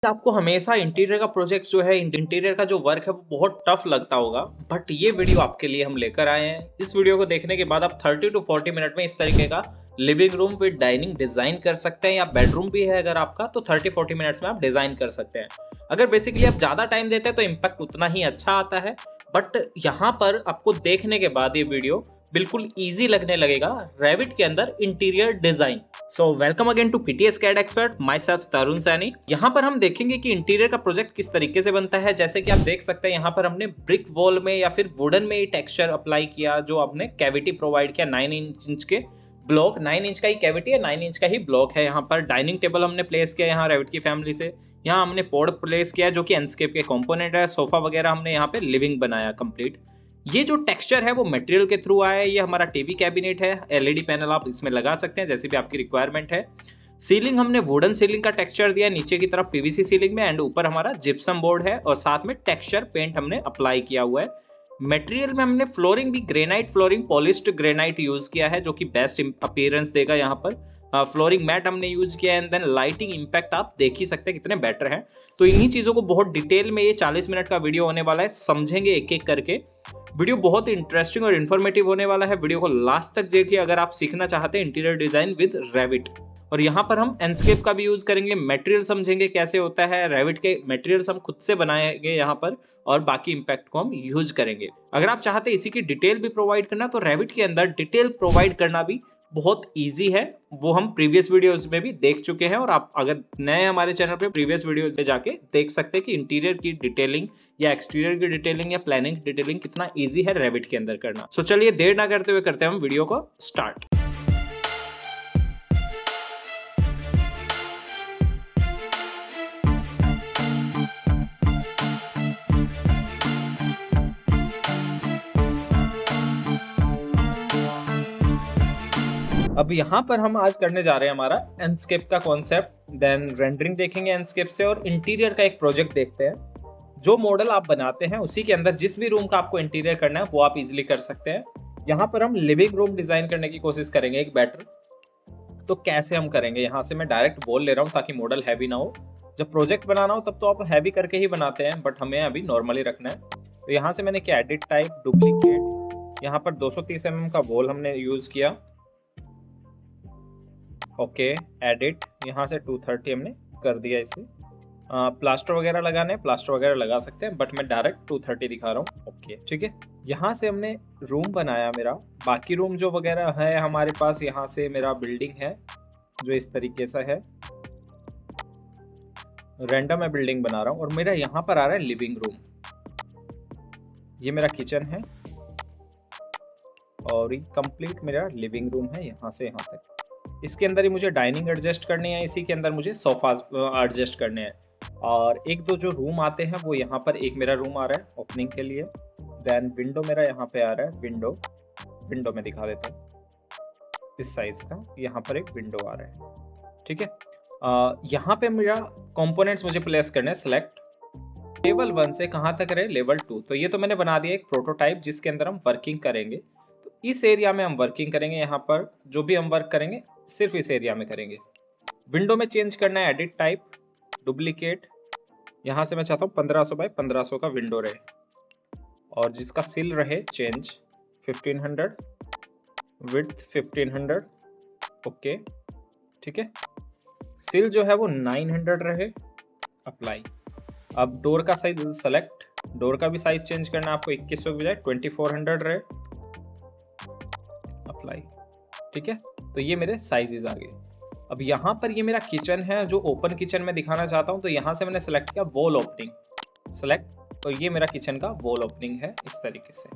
आपको हमेशा इंटीरियर का प्रोजेक्ट जो है, इंटीरियर का जो वर्क है वो बहुत टफ लगता होगा, बट ये वीडियो आपके लिए हम लेकर आए हैं। इस वीडियो को देखने के बाद आप 30 टू 40 मिनट में इस तरीके का living room with dining design कर सकते हैं, या बेडरूम भी है अगर आपका तो 30-40 मिनट्स में आप डिजाइन कर सकते हैं। अगर बेसिकली आप ज्यादा टाइम देते हैं तो इम्पैक्ट उतना ही अच्छा आता है, बट यहाँ पर आपको देखने के बाद ये वीडियो बिल्कुल इजी लगने लगेगा रेविट के अंदर interior design. So welcome again to PTS CAD expert, myself Tarun Saini. यहाँ पर हम देखेंगे कि इंटीरियर का प्रोजेक्ट किस तरीके से बनता है। जैसे कि आप देख सकते हैं यहाँ पर हमने ब्रिक वॉल में या फिर वुडन में टेक्सचर अप्लाई किया, जो आपने कैविटी प्रोवाइड किया 9 इंच के ब्लॉक, 9 इंच का ही कैविटी है, 9 इंच का ही ब्लॉक है। यहाँ पर डाइनिंग टेबल हमने प्लेस किया यहाँ रेविट की फैमिली से। यहाँ हमने पोर्ड प्लेस किया जो कि एंडस्केप के कंपोनेंट है। सोफा वगैरह हमने यहाँ पे लिविंग बनाया कंप्लीट। ये जो टेक्सचर है वो मटेरियल के थ्रू आया है। ये हमारा टीवी कैबिनेट है, एलईडी पैनल आप इसमें लगा सकते हैं जैसी भी आपकी रिक्वायरमेंट है। सीलिंग हमने वुडन सीलिंग का टेक्सचर दिया नीचे की तरफ पीवीसी सीलिंग में, एंड ऊपर हमारा जिप्सम बोर्ड है और साथ में टेक्सचर पेंट हमने अप्लाई किया हुआ है। मटेरियल में हमने फ्लोरिंग भी granite flooring, polished granite use किया है जो कि बेस्ट अपीयरेंस देगा। यहाँ पर फ्लोरिंग मैट हमने यूज किया है, एंड देन लाइटिंग इंपैक्ट आप देख ही सकते हैं कितने बेटर हैं। तो इन्हीं चीजों को बहुत डिटेल में, ये 40 मिनट का वीडियो होने वाला है, समझेंगे एक एक करके। वीडियो बहुत इंटरेस्टिंग और इन्फॉर्मेटिव होने वाला है। वीडियो को लास्ट तक देखिए अगर आप सीखना चाहते हैं इंटीरियर डिजाइन विद रेविट। और यहाँ पर हम एंडस्केप का भी यूज करेंगे, मटेरियल समझेंगे कैसे होता है, रेविट के मटेरियल्स हम खुद से बनाएंगे यहाँ पर, और बाकी इंपैक्ट को हम यूज करेंगे। अगर आप चाहते हैं इसी की डिटेल भी प्रोवाइड करना तो रेविट के अंदर डिटेल प्रोवाइड करना भी बहुत इजी है। वो हम प्रीवियस वीडियोस में भी देख चुके हैं, और आप अगर नए हमारे चैनल पे प्रीवियस वीडियोस पे जाके देख सकते हैं कि इंटीरियर की डिटेलिंग या एक्सटीरियर की डिटेलिंग या प्लानिंग डिटेलिंग कितना इजी है रेविट के अंदर करना। सो चलिए देर ना करते हुए करते हैं हम वीडियो को स्टार्ट। अब यहाँ पर हम आज करने जा रहे हैं हमारा एंडस्केप का कॉन्सेप्ट, देन रेंडरिंग देखेंगे एंडस्केप से, और इंटीरियर का एक प्रोजेक्ट देखते हैं। जो मॉडल आप बनाते हैं उसी के अंदर जिस भी रूम का आपको इंटीरियर करना है वो आप इजीली कर सकते हैं। यहाँ पर हम लिविंग रूम डिजाइन करने की कोशिश करेंगे एक बेटर। तो कैसे हम करेंगे, यहाँ से मैं डायरेक्ट बोल ले रहा हूँ ताकि मॉडल हैवी ना हो। जब प्रोजेक्ट बनाना हो तब तो आप हैवी करके ही बनाते हैं, बट हमें अभी नॉर्मली रखना है। तो यहाँ से मैंने किया एडिट टाइप डुप्लीकेट। यहाँ पर 230 mm का वॉल हमने यूज किया। ओके, एडिट, यहाँ से 230 हमने कर दिया इसे। प्लास्टर वगैरह लगाने, प्लास्टर वगैरह लगा सकते हैं, बट मैं डायरेक्ट 230 दिखा रहा हूँ। ओके ठीक है, यहाँ से हमने रूम बनाया मेरा। बाकी रूम जो वगैरह है हमारे पास, यहाँ से मेरा बिल्डिंग है जो इस तरीके से है, रैंडम मैं बिल्डिंग बना रहा हूँ, और मेरा यहाँ पर आ रहा है लिविंग रूम। ये मेरा किचन है और ये कंप्लीट मेरा लिविंग रूम है यहाँ से यहाँ तक। इसके अंदर ही मुझे डाइनिंग एडजस्ट करनी है, इसी के अंदर मुझे सोफाज एडजस्ट करने हैं। और एक दो जो रूम आते हैं वो यहाँ पर, एक मेरा रूम आ रहा है ओपनिंग के लिए, देन विंडो मेरा यहाँ पे आ रहा है। विंडो में दिखा देता हूँ, इस साइज का यहाँ पर एक विंडो आ रहा है। ठीक है, यहाँ पे मेरा कंपोनेंट्स मुझे प्लेस करने हैं। सिलेक्ट लेवल 1 से कहाँ तक रहे, लेवल 2। तो ये तो मैंने बना दिया एक प्रोटोटाइप जिसके अंदर हम वर्किंग करेंगे। तो इस एरिया में हम वर्किंग करेंगे। यहाँ पर जो भी हम वर्क करेंगे सिर्फ इस एरिया में करेंगे। विंडो में चेंज करना है, एडिट टाइप डुप्लीकेट। यहाँ से मैं चाहता हूँ 1500 बाय 1500 का विंडो रहे, और जिसका सिल रहे चेंज 1500, विड्थ 1500। ओके ठीक है, सिल जो है वो 900 रहे, अप्लाई। अब डोर का साइज सेलेक्ट, डोर का भी साइज चेंज करना है आपको, 2100 की बजाय 2400 रहे, अप्लाई। ठीक है, तो ये मेरे साइजेस आ गए। अब यहाँ पर ये मेरा किचन है जो ओपन किचन में दिखाना चाहता हूँ, तो यहाँ से मैंने सेलेक्ट किया वॉल ओपनिंग, सेलेक्ट। तो ये मेरा किचन का वॉल ओपनिंग है इस तरीके से।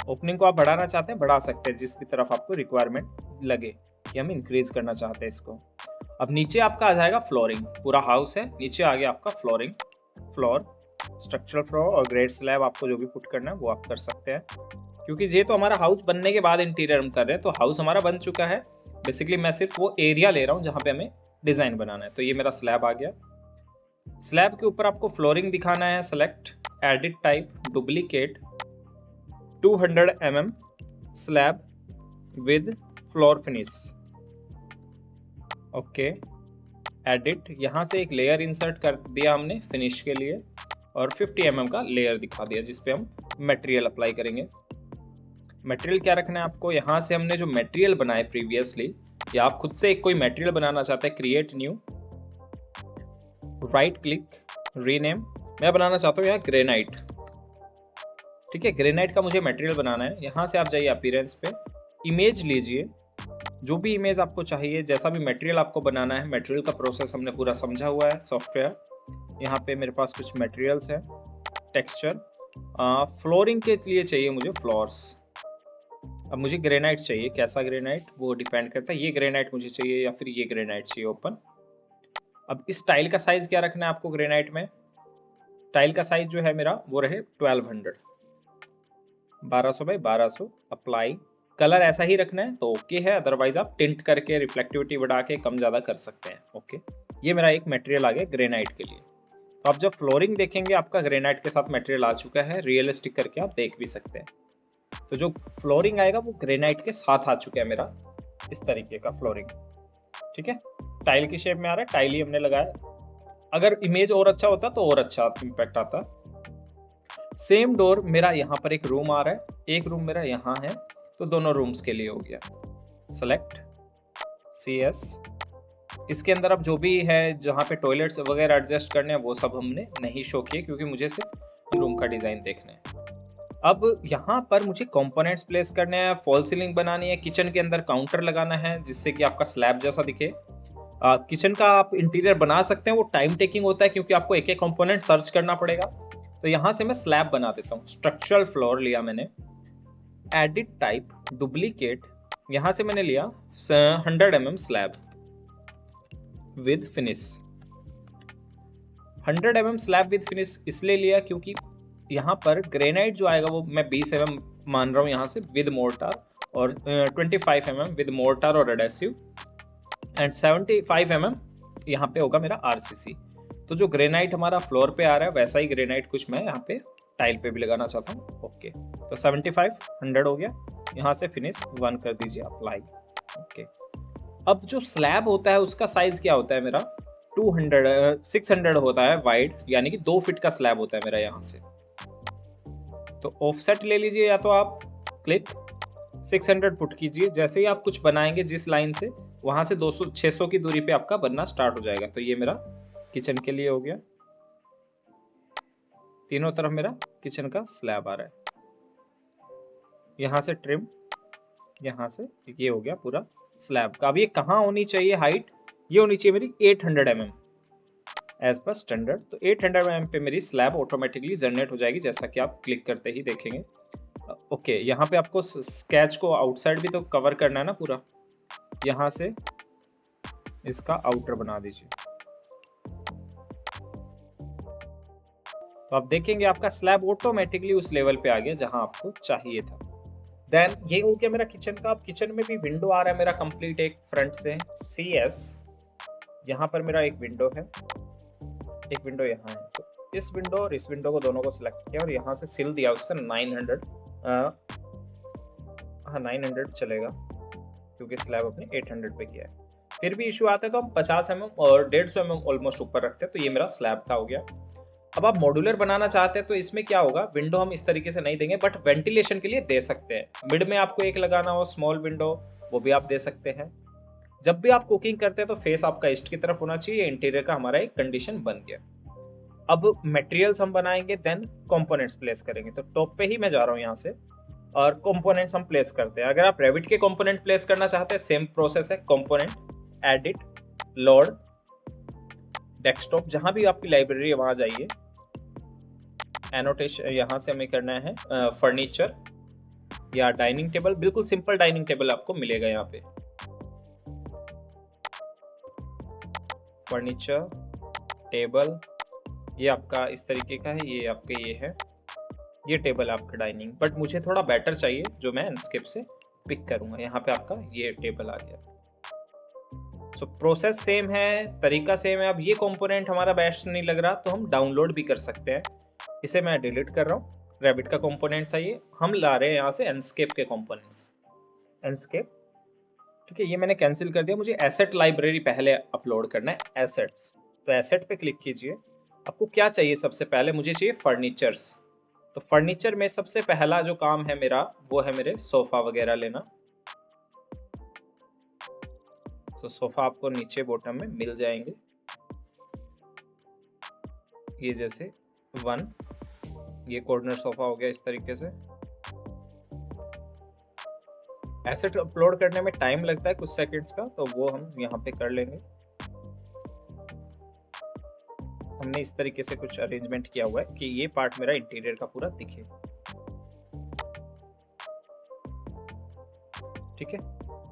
ओपनिंग को आप बढ़ाना चाहते हैं बढ़ा सकते हैं, जिस भी तरफ आपको रिक्वायरमेंट लगे कि हम इंक्रीज करना चाहते हैं इसको। अब नीचे आपका आ जाएगा फ्लोरिंग, पूरा हाउस है, नीचे आ गया आपका फ्लोरिंग, फ्लोर, स्ट्रक्चरल फ्लोर और ग्रेड स्लैब, आपको जो भी पुट करना है वो आप कर सकते हैं। क्योंकि ये तो हमारा हाउस बनने के बाद इंटीरियर हम कर रहे हैं, तो हाउस हमारा बन चुका है। बेसिकली मैं सिर्फ वो एरिया ले रहा हूँ जहाँ पे हमें डिजाइन बनाना है। तो ये मेरा स्लैब आ गया। स्लैब के ऊपर आपको फ्लोरिंग दिखाना है, select, edit type duplicate 200 mm slab with floor finish. Okay, edit, यहाँ से एक लेयर इंसर्ट कर दिया हमने फिनिश के लिए और 50 mm का लेयर दिखा दिया जिस पे हम मटेरियल अप्लाई करेंगे। मटेरियल क्या रखना है आपको, यहाँ से हमने जो मटेरियल बनाए प्रीवियसली, या आप खुद से एक कोई मटेरियल बनाना चाहते हैं, create new, right click, rename. मैं बनाना चाहता हूँ यहाँ ग्रेनाइट। ठीक है, ग्रेनाइट का मुझे मटेरियल बनाना है। यहाँ से आप जाइए अपीयरेंस पे, इमेज लीजिए, जो भी इमेज आपको चाहिए, जैसा भी मटेरियल आपको बनाना है। मटेरियल का प्रोसेस हमने पूरा समझा हुआ है सॉफ्टवेयर। यहाँ पे मेरे पास कुछ मटेरियल्स हैं, टेक्सचर, फ्लोरिंग के लिए चाहिए मुझे फ्लोर्स। अब मुझे ग्रेनाइट चाहिए, कैसा ग्रेनाइट वो डिपेंड करता है, ये ग्रेनाइट मुझे चाहिए या फिर ये ग्रेनाइट चाहिए ओपन। अब इस टाइल का साइज क्या रखना है आपको ग्रेनाइट में, टाइल का साइज जो है मेरा वो रहे 1200, 1200 बाई 1200। अप्लाई, कलर ऐसा ही रखना है तो ओके है, अदरवाइज आप टिंट करके रिफ्लेक्टिविटी बढ़ा के कम ज़्यादा कर सकते हैं। ओके, ये मेरा एक मटेरियल आ गया ग्रेनाइट के लिए। तो आप जब फ्लोरिंग देखेंगे आपका ग्रेनाइट के साथ मटेरियल आ चुका है, रियलिस्टिक करके आप देख भी सकते हैं। तो जो फ्लोरिंग आएगा वो ग्रेनाइट के साथ आ चुका है मेरा, इस तरीके का फ्लोरिंग। ठीक है, टाइल की शेप में आ रहा है, टाइल ही हमने लगाया। अगर इमेज और अच्छा होता तो और अच्छा इम्पैक्ट आता। सेम डोर मेरा यहाँ पर एक रूम आ रहा है, एक रूम मेरा यहाँ है, तो दोनों रूम्स के लिए हो गया। सेलेक्ट CS, इसके अंदर अब जो भी है जहाँ पे टॉयलेट्स वगैरह एडजस्ट करने हैं वो सब हमने नहीं शो किए क्योंकि मुझे सिर्फ रूम का डिज़ाइन देखना है। अब यहाँ पर मुझे कंपोनेंट्स प्लेस करने हैं, फॉल सीलिंग बनानी है, किचन के अंदर काउंटर लगाना है जिससे कि आपका स्लैब जैसा दिखे। किचन का आप इंटीरियर बना सकते हैं, वो टाइम टेकिंग होता है क्योंकि आपको एक एक कंपोनेंट सर्च करना पड़ेगा। तो यहाँ से मैं स्लैब बना देता हूँ। स्ट्रक्चरल फ्लोर लिया मैंने, एडिट टाइप, डुप्लीकेट, यहाँ से मैंने लिया 100 mm slab with finish. 100 mm slab with finish इसलिए लिया क्योंकि यहाँ पर ग्रेनाइट जो आएगा वो मैं 20 mm मान रहा हूँ यहाँ से विद मोर्टार, और 25 mm विद मोर्टार और एडेसिव, एंड 75 mm यहाँ पे होगा मेरा RCC। तो जो ग्रेनाइट हमारा फ्लोर पे आ रहा है वैसा ही ग्रेनाइट कुछ मैं यहाँ पे टाइल पे भी लगाना चाहता हूँ। ओके, तो 75 100 हो गया, यहाँ से फिनिश 1 कर दीजिए, अप्लाई। ओके, अब जो स्लैब होता है उसका साइज क्या होता है मेरा 600 होता है वाइड, यानी कि 2 फीट का स्लैब होता है मेरा यहाँ से। तो ऑफसेट ले लीजिए या तो आप क्लिक 600 पुट कीजिए, जैसे ही आप कुछ बनाएंगे जिस लाइन से, वहां से 200-600 की दूरी पे आपका बनना स्टार्ट हो जाएगा। तो ये मेरा किचन के लिए हो गया, तीनों तरफ मेरा किचन का स्लैब आ रहा है। यहाँ से ट्रिम, यहाँ से ये हो गया पूरा स्लैब का। अब ये कहाँ होनी चाहिए हाइट, ये होनी चाहिए मेरी 800 mm एज पर स्टैंडर्ड। तो 800 mm पे मेरी स्लैब ऑटोमेटिकली जनरेट हो जाएगी जैसा कि आप क्लिक करते ही देखेंगे। ओके, यहाँ पे आपको स्केच को आउटसाइड भी तो कवर करना है ना पूरा, यहाँ से इसका आउटर बना दीजिए। तो आप देखेंगे आपका स्लैब ऑटोमेटिकली उस लेवल पे आ गया जहां आपको चाहिए था। देन ये हो गया मेरा किचन का। अब किचन में भी विंडो आ रहा है मेरा कंप्लीट एक फ्रंट से CS, यहाँ पर मेरा एक विंडो है, एक विंडो यहाँ है। तो इस विंडो और इस विंडो को दोनों को सिलेक्ट किया और यहाँ से सिल दिया उसका 900, हाँ 900 चलेगा क्योंकि स्लैब अपने 800 पे किया है। फिर भी इशू आता है तो हम 50 mm और 150 mm ऑलमोस्ट ऊपर रखते हैं। तो ये मेरा स्लैब का हो गया। अब आप मॉड्यूलर बनाना चाहते हैं तो इसमें क्या होगा, विंडो हम इस तरीके से नहीं देंगे बट वेंटिलेशन के लिए दे सकते हैं। मिड में आपको एक लगाना हो स्मॉल विंडो, वो भी आप दे सकते हैं। जब भी आप कुकिंग करते हैं तो फेस आपका ईस्ट की तरफ होना चाहिए। इंटीरियर का हमारा एक कंडीशन बन गया। अब मटेरियल्स हम बनाएंगे, देन कंपोनेंट्स प्लेस करेंगे। तो टॉप पे ही मैं जा रहा हूँ यहाँ से और कंपोनेंट्स हम प्लेस करते हैं। अगर आप रेविट के कंपोनेंट प्लेस करना चाहते हैं सेम प्रोसेस है, कंपोनेंट, एडिट, लोड, डेस्कटॉप, जहां भी आपकी लाइब्रेरी है वहां जाइए। एनोटेशन यहाँ से हमें करना है फर्नीचर या डाइनिंग टेबल, बिल्कुल सिंपल डाइनिंग टेबल आपको मिलेगा यहाँ पे। फर्नीचर टेबल ये आपका इस तरीके का है, ये आपके ये है, ये टेबल आपका डाइनिंग, बट मुझे थोड़ा बेटर चाहिए जो मैं एनस्केप से पिक करूंगा। यहाँ पे आपका ये टेबल आ गया। सो प्रोसेस सेम है, तरीका सेम है। अब ये कंपोनेंट हमारा बेस्ट नहीं लग रहा तो हम डाउनलोड भी कर सकते हैं। इसे मैं डिलीट कर रहा हूँ। रैबिट का कंपोनेंट था ये, हम ला रहे हैं यहाँ से एनस्केप के कंपोनेंट्स, एनस्केप। ठीक है, ये मैंने कैंसिल कर दिया। मुझे एसेट लाइब्रेरी पहले अपलोड करना है, एसेट्स। तो एसेट पे क्लिक कीजिए। आपको क्या चाहिए? सबसे पहले मुझे चाहिए फर्नीचर्स। तो फर्नीचर में सबसे पहला जो काम है मेरा, वो है मेरे सोफ़ा वगैरह लेना। तो सोफ़ा आपको नीचे बॉटम में मिल जाएंगे, ये जैसे 1, ये कॉर्नर सोफ़ा हो गया इस तरीके से। एसेट अपलोड करने में टाइम लगता है कुछ सेकंड्स का, तो वो हम यहाँ पे कर लेंगे। हमने इस तरीके से कुछ अरेंजमेंट किया हुआ है कि ये पार्ट मेरा इंटीरियर का पूरा दिखे। ठीक है,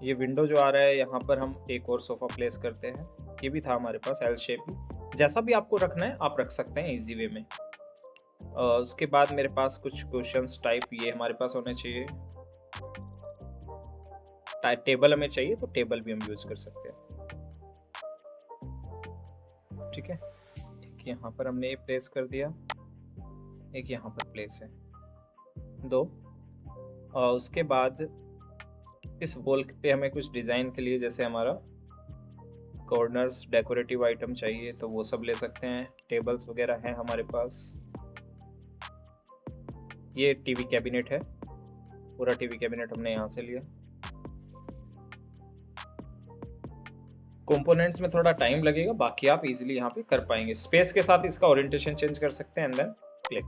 ये विंडो जो आ रहा है यहाँ पर हम एक और सोफ़ा प्लेस करते हैं। ये भी था हमारे पास एल शेप ही, जैसा भी आपको रखना है आप रख सकते हैं इजी वे में। उसके बाद मेरे पास कुछ क्वेश्चंस टाइप ये हमारे पास होने चाहिए। टेबल हमें चाहिए तो टेबल भी हम यूज कर सकते हैं। ठीक है, ठीक, यहाँ पर हमने ये प्लेस कर दिया, एक यहाँ पर प्लेस है 2। और उसके बाद इस वॉल पे हमें कुछ डिज़ाइन के लिए, जैसे हमारा कॉर्नर्स डेकोरेटिव आइटम चाहिए तो वो सब ले सकते हैं। टेबल्स वगैरह हैं हमारे पास। ये टीवी कैबिनेट है, पूरा टीवी कैबिनेट हमने यहाँ से लिया। कंपोनेंट्स में थोड़ा टाइम लगेगा, बाकी आप इजीली यहाँ पे कर पाएंगे। स्पेस के साथ इसका ओरिएंटेशन चेंज कर सकते हैं एंड देन क्लिक,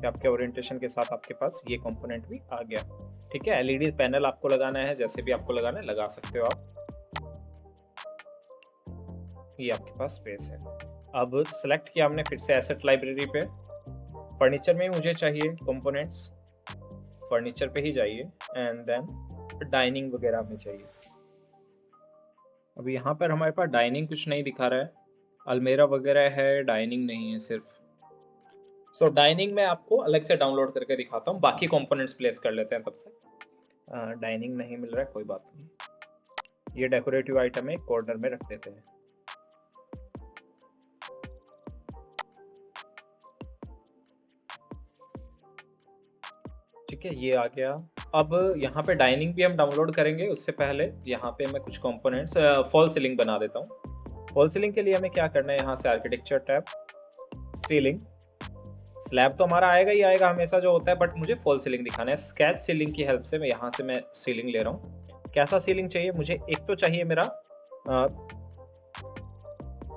आपके ओरिएंटेशन के साथ आपके पास ये कंपोनेंट भी आ गया। ठीक है, एलईडी पैनल आपको लगाना है, जैसे भी आपको लगाना है लगा सकते हो आप। ये आपके पास स्पेस है। अब सेलेक्ट किया हमने फिर से एसेट लाइब्रेरी पे। फर्नीचर में मुझे चाहिए कंपोनेंट्स, फर्नीचर पे ही जाइए एंड देन डाइनिंग वगैरह में चाहिए। अब यहाँ पर हमारे पास डाइनिंग कुछ नहीं दिखा रहा है, अलमेरा वगैरह है, डाइनिंग नहीं है सिर्फ। सो डाइनिंग में आपको अलग से डाउनलोड करके दिखाता हूँ, बाकी कंपोनेंट्स प्लेस कर लेते हैं तब तक। डाइनिंग नहीं मिल रहा है, कोई बात नहीं। ये डेकोरेटिव आइटम है, कॉर्नर में रख देते हैं। ठीक है, ये आ गया। अब यहाँ पे डाइनिंग भी हम डाउनलोड करेंगे, उससे पहले यहाँ पे मैं कुछ कंपोनेंट्स फॉल सीलिंग बना देता हूँ। फॉल सीलिंग के लिए हमें क्या करना है, यहाँ से आर्किटेक्चर टैब, सीलिंग। स्लैब तो हमारा आएगा ही आएगा हमेशा जो होता है, बट मुझे फॉल सीलिंग दिखाना है। स्केच सीलिंग की हेल्प से मैं यहाँ से मैं सीलिंग ले रहा हूँ। कैसा सीलिंग चाहिए मुझे? एक तो चाहिए मेरा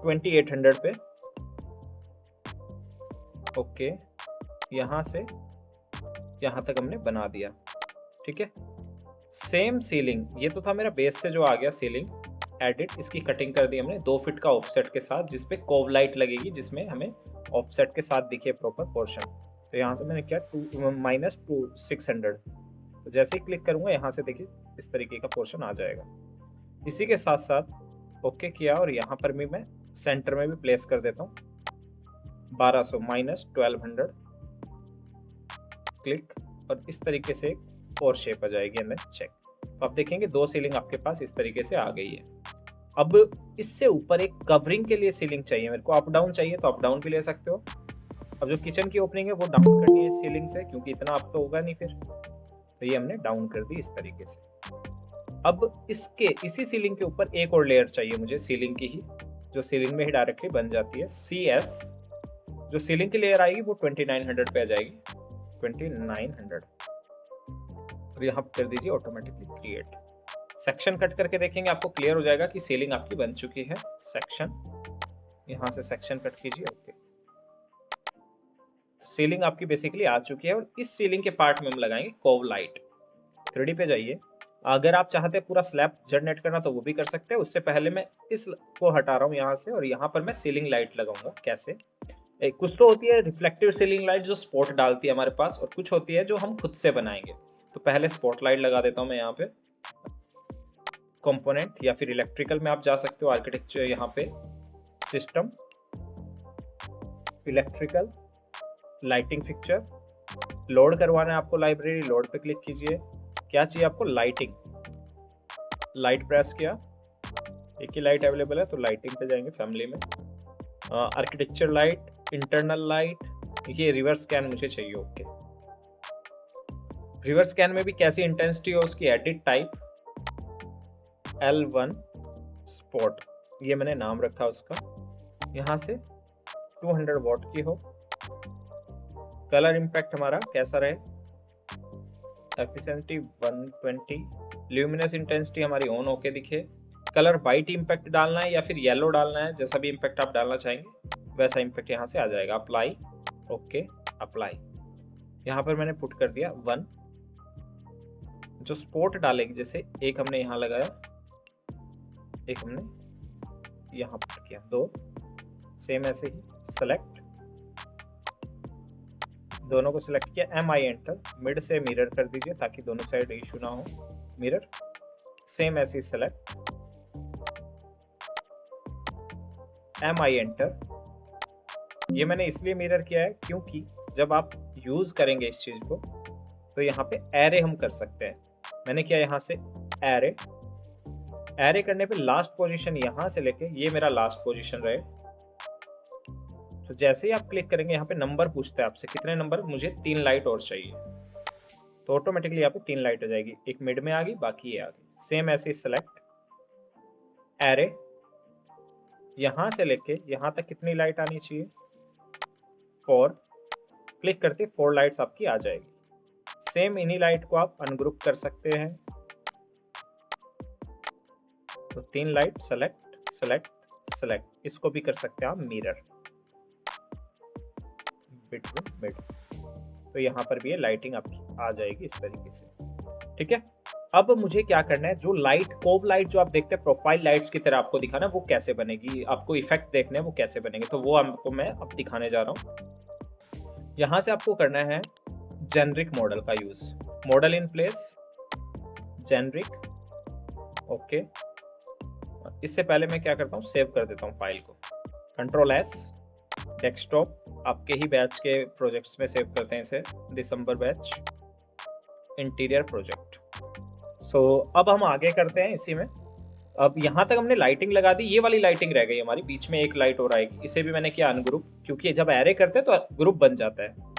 2800 पे। ओके, यहाँ से यहाँ तक हमने बना दिया। ठीक है, सेम सीलिंग, ये तो था मेरा बेस से जो आ गया सीलिंग, एडिट, इसकी कटिंग कर दी हमने 2 फीट का ऑफसेट के साथ, जिसपे कोव लाइट लगेगी, जिसमें हमें ऑफसेट के साथ दिखे प्रॉपर पोर्शन। तो यहाँ से मैंने क्या -600, तो जैसे ही क्लिक करूंगा यहाँ से देखिए इस तरीके का पोर्शन आ जाएगा। इसी के साथ साथ ओके किया और यहाँ पर भी मैं सेंटर में भी प्लेस कर देता हूँ 1200 -1200, क्लिक, और इस तरीके से और शेप आ जाएगी अंदर, चेक। तो आप देखेंगे 2 सीलिंग आपके पास इस तरीके से आ गई है। अब इससे ऊपर एक कवरिंग के लिए सीलिंग चाहिए मेरे को, अप डाउन चाहिए तो अप डाउन भी ले सकते हो। अब जो किचन की ओपनिंग है वो डाउन करनी है सीलिंग से, क्योंकि इतना अप तो होगा नहीं फिर, तो ये हमने डाउन कर दी इस तरीके से। अब इसी सीलिंग के ऊपर एक और लेयर चाहिए मुझे, सीलिंग की ही, जो सीलिंग में ही डायरेक्टली बन जाती है। CS, जो सीलिंग की लेयर आएगी वो 2900 पे आ जाएगी, 2900, और यहाँ कर दीजिए ऑटोमेटिकली क्रिएट। सेक्शन कट करके देखेंगे, आपको क्लियर हो जाएगा कि सीलिंग आपकी बन चुकी है। सेक्शन, यहाँ से सेक्शन कट कीजिए। ओके, सीलिंग आपकी बेसिकली आ चुकी है, और इस सीलिंग के पार्ट में हम लगाएंगे कोव लाइट। 3D पे जाइए। अगर आप चाहते हैं पूरा स्लैब जनरेट करना तो वो भी कर सकते हैं। उससे पहले मैं इसको हटा रहा हूँ यहाँ से, और यहाँ पर मैं सीलिंग लाइट लगाऊंगा। कैसे? कुछ तो होती है रिफ्लेक्टिव सीलिंग लाइट जो स्पॉट डालती है हमारे पास, और कुछ होती है जो हम खुद से बनाएंगे। तो पहले स्पॉट लाइट लगा देता हूँ मैं यहाँ पे। कंपोनेंट या फिर इलेक्ट्रिकल में आप जा सकते हो, आर्किटेक्चर, यहाँ पे system, electrical, lighting fixture, load करवाना है आपको लाइब्रेरी, लोड पे क्लिक कीजिए। क्या चाहिए आपको? लाइटिंग, लाइट प्रेस किया, एक ही लाइट अवेलेबल है तो लाइटिंग पे जाएंगे, फैमिली में आर्किटेक्चर लाइट, इंटरनल लाइट, ये रिवर्स स्कैन मुझे चाहिए। ओके, रिवर्स स्कैन में भी कैसी इंटेंसिटी हो उसकी, एडिट टाइप, L1 स्पॉट, ये मैंने नाम रखा उसका। यहाँ से 200 वॉट की हो। कलर इम्पैक्ट हमारा कैसा रहे, एफिशिएंसी 120, ल्यूमिनस इंटेंसिटी हमारी ऑन होके दिखे। कलर वाइट इम्पैक्ट डालना है या फिर येलो डालना है, जैसा भी इम्पैक्ट आप डालना चाहेंगे वैसा इम्पैक्ट यहाँ से आ जाएगा। Apply, okay apply. यहाँ पर मैंने पुट कर दिया 1। जो स्पॉट डालेगी, जैसे एक हमने यहाँ लगाया, एक हमने यहाँ पुट किया, 2 सेम ऐसे ही सेलेक्ट, दोनों को सिलेक्ट किया, MI एंटर, मिड से मिरर कर दीजिए ताकि दोनों साइड इशू ना हो। मिरर सेम ऐसे ही सेलेक्ट, MI एंटर। ये मैंने इसलिए मिरर किया है क्योंकि जब आप यूज करेंगे इस चीज को तो यहाँ पे एरे हम कर सकते हैं। मैंने किया यहाँ से एरे, एरे करने पे लास्ट पोजीशन यहाँ से लेके ये मेरा लास्ट पोजीशन रहे। तो जैसे ही आप क्लिक करेंगे यहाँ पे नंबर पूछता है आपसे, कितने नंबर, मुझे 3 लाइट और चाहिए, तो ऑटोमेटिकली यहाँ पे 3 लाइट हो जाएगी। एक मिड में आ गई, बाकी ये आ गई। सेम ऐसे ही सेलेक्ट, एरे, यहाँ से लेके यहाँ तक कितनी लाइट आनी चाहिए, 4, क्लिक करते 4 लाइट्स आपकी आ जाएगी। सेम इन्हीं लाइट को आप अनग्रुप कर सकते हैं। तो 3 लाइट सेलेक्ट सेलेक्ट सेलेक्ट, इसको भी कर सकते हैं आप मिरर, बिटवीन मिड। तो यहाँ पर भी ये लाइटिंग आपकी आ जाएगी इस तरीके से, ठीक है। अब मुझे क्या करना है, जो लाइट कोव लाइट जो आप देखते हैं प्रोफाइल लाइट्स की तरह आपको दिखाना है, वो कैसे बनेगी, आपको इफेक्ट देखने हैं वो कैसे बनेंगे, तो वो आपको मैं अब दिखाने जा रहा हूँ। यहाँ से आपको करना है जेनरिक मॉडल का use, model in place, generic, okay. इससे पहले मैं क्या करता हूँ, सेव कर देता हूँ फाइल को, Ctrl+S, डेस्कटॉप, आपके ही बैच के प्रोजेक्ट्स में सेव करते हैं इसे, दिसंबर बैच, इंटीरियर प्रोजेक्ट। सो अब हम आगे करते हैं इसी में। अब यहाँ तक हमने लाइटिंग लगा दी, ये वाली लाइटिंग रह गई हमारी, बीच में एक लाइट और आएगी, इसे भी मैंने किया अनग्रुप, क्योंकि जब एरे करते हैं तो ग्रुप बन जाता है।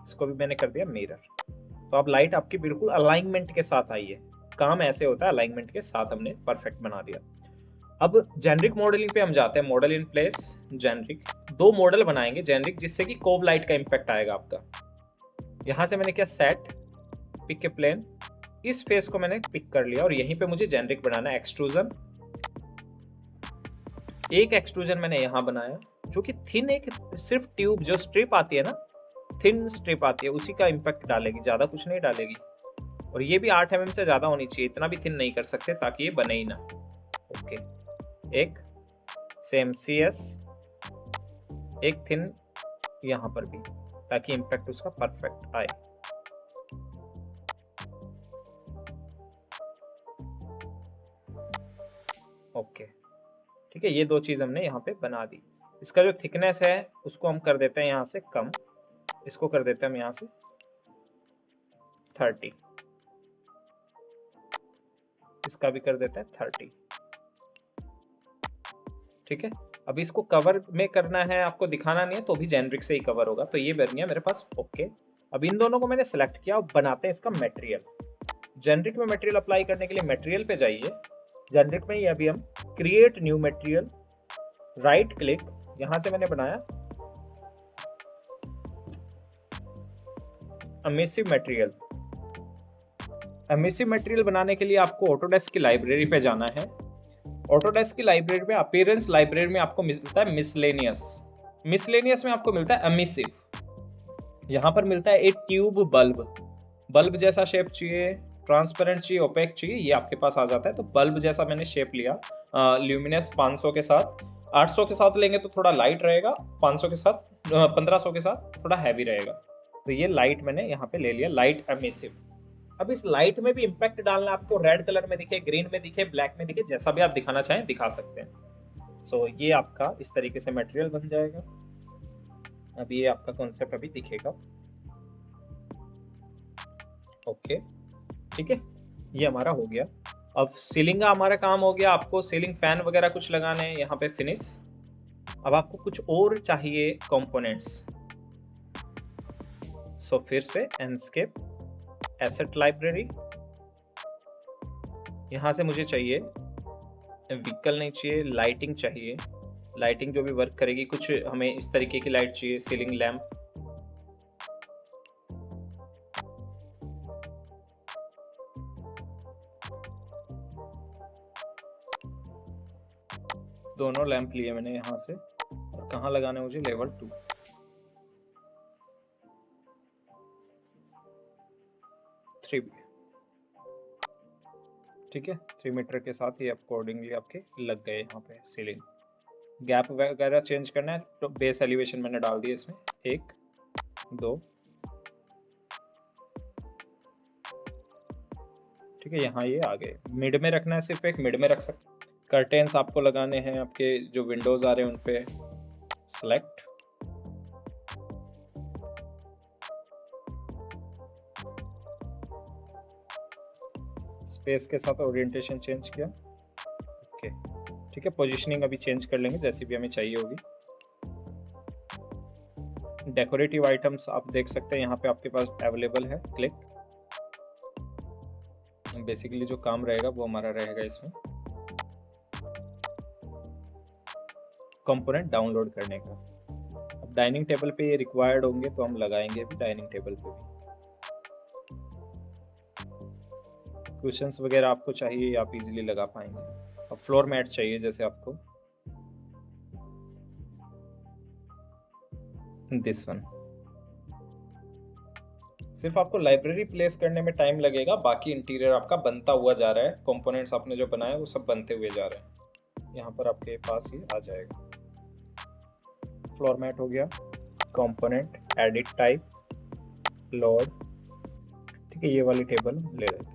इसको भी मैंने कर दिया मिरर। तो अब लाइट आपकी बिल्कुल अलाइनमेंट के साथ आई है। काम ऐसे होता है, अलाइनमेंट के साथ हमने परफेक्ट बना दिया। अब जेनरिक मॉडलिंग पे हम जाते हैं, model in place, generic. 2 model बनाएंगे जेनरिक, जिससे कि कोव लाइट का इम्पैक्ट आएगा आपका। यहाँ से मैंने किया सेट, पिक ए प्लेन, इस फेस को मैंने पिक कर लिया और यहीं पे मुझे जेनरिक बनाना है। एक्सट्रूजन, एक एक्सट्रूजन मैंने यहाँ बनाया जो कि थिन, एक सिर्फ ट्यूब जो स्ट्रिप आती है ना, थिन स्ट्रिप आती है, उसी का इम्पैक्ट डालेगी, ज्यादा कुछ नहीं डालेगी। और ये भी 8 mm से ज्यादा होनी चाहिए, इतना भी थिन नहीं कर सकते ताकि ये बने ही ना। ओके, एक सेम CS, एक थिन यहाँ पर भी, ताकि इम्पैक्ट उसका परफेक्ट आए। ओके, ठीक है, ये 2 चीज हमने यहाँ पे बना दी। इसका जो थिकनेस है उसको हम कर देते हैं यहाँ से कम, इसको कर देते हैं हम यहाँ से 30, इसका भी कर देते हैं 30, ठीक है। अब इसको कवर में करना है, आपको दिखाना नहीं है, तो भी जेनरिक से ही कवर होगा। तो ये बन गया मेरे पास, ओके। अब इन दोनों को मैंने सेलेक्ट किया, अब बनाते हैं इसका मटेरियल। जेनरिक में मटेरियल अप्लाई करने के लिए मटेरियल पे जाइए, जेनरिक में ही अभी हम create new material, right click, यहां से मैंने बनाया एमिसिव मटेरियल। एमिसिव मटेरियल बनाने के लिए आपको ऑटोडेस्क की लाइब्रेरी पे जाना है। ऑटोडेस्क की लाइब्रेरी में, अपीयरेंस लाइब्रेरी में आपको मिलता है मिसलेनियस, मिसलेनियस में आपको मिलता है एमिसिव। यहाँ पर मिलता है एक ट्यूब बल्ब, बल्ब जैसा शेप चाहिए, ट्रांसपेरेंट चाहिए, ओपेक चाहिए, ये आपके पास आ जाता है। तो बल्ब जैसा मैंने शेप लिया, ल्यूमिनस 500 के साथ, 800 के साथ लेंगे तो थोड़ा लाइट रहेगा, 500 के साथ 1500 के साथ थोड़ा हैवी रहेगा। तो ये लाइट मैंने यहाँ पे ले लिया, लाइट एमिसिव। अब इस लाइट में भी इम्पैक्ट डालना, आपको रेड कलर में दिखे, ग्रीन में दिखे, ब्लैक में दिखे, जैसा भी आप दिखाना चाहें दिखा सकते हैं। सो ये आपका इस तरीके से मटेरियल बन जाएगा। अब ये आपका कॉन्सेप्ट अभी दिखेगा, ओके, ठीक है, ये हमारा हो गया। अब सीलिंग का हमारा काम हो गया, आपको सीलिंग फैन वगैरह कुछ लगाने हैं, यहाँ पे फिनिश। अब आपको कुछ और चाहिए कंपोनेंट्स, सो फिर से एंडस्केप, एसेट लाइब्रेरी, यहाँ से मुझे चाहिए व्हीकल नहीं चाहिए, लाइटिंग चाहिए। लाइटिंग जो भी वर्क करेगी, कुछ हमें इस तरीके की लाइट चाहिए, सीलिंग लैम्प। दोनों लैंप लिए मैंने यहाँ से। और कहाँ लगाना है मुझे? लेवल 2। ठीक है, 3 मीटर के साथ ये अकॉर्डिंगली आपके लग गए यहाँ पे सीलिंग। गैप वगैरह चेंज करना है तो बेस एलिवेशन मैंने डाल दिया इसमें, 1 2। ठीक है, यहाँ ये आ गए। मिड में रखना है, सिर्फ एक मिड में रख सकते। कर्टेन्स आपको लगाने हैं आपके जो विंडोज आ रहे हैं उन पे सेलेक्ट। स्पेस के साथ ओरिएंटेशन चेंज किया। ओके, ठीक है, पोजीशनिंग अभी चेंज कर लेंगे जैसी भी हमें चाहिए होगी। डेकोरेटिव आइटम्स आप देख सकते हैं यहाँ पे आपके पास अवेलेबल है, क्लिक। बेसिकली जो काम रहेगा वो हमारा रहेगा इसमें कंपोनेंट डाउनलोड करने का। अब डाइनिंग टेबल पे ये रिक्वायर्ड होंगे तो हम लगाएंगे अभी डाइनिंग टेबल पे भी। कुशंस वगैरह आपको चाहिए, आप इजीली लगा पाएंगे। अब फ्लोर मैट चाहिए जैसे आपको दिस वन। सिर्फ आपको लाइब्रेरी प्लेस करने में टाइम लगेगा, बाकी इंटीरियर आपका बनता हुआ जा रहा है। कंपोनेंट्स आपने जो बनाए वो सब बनते हुए जा रहे हैं। यहाँ पर आपके पास ही आ जाएगा। फ्लोर मैट हो गया, कंपोनेंट, एडिट टाइप, लोड। ठीक है, ये वाली टेबल ले लेते हैं।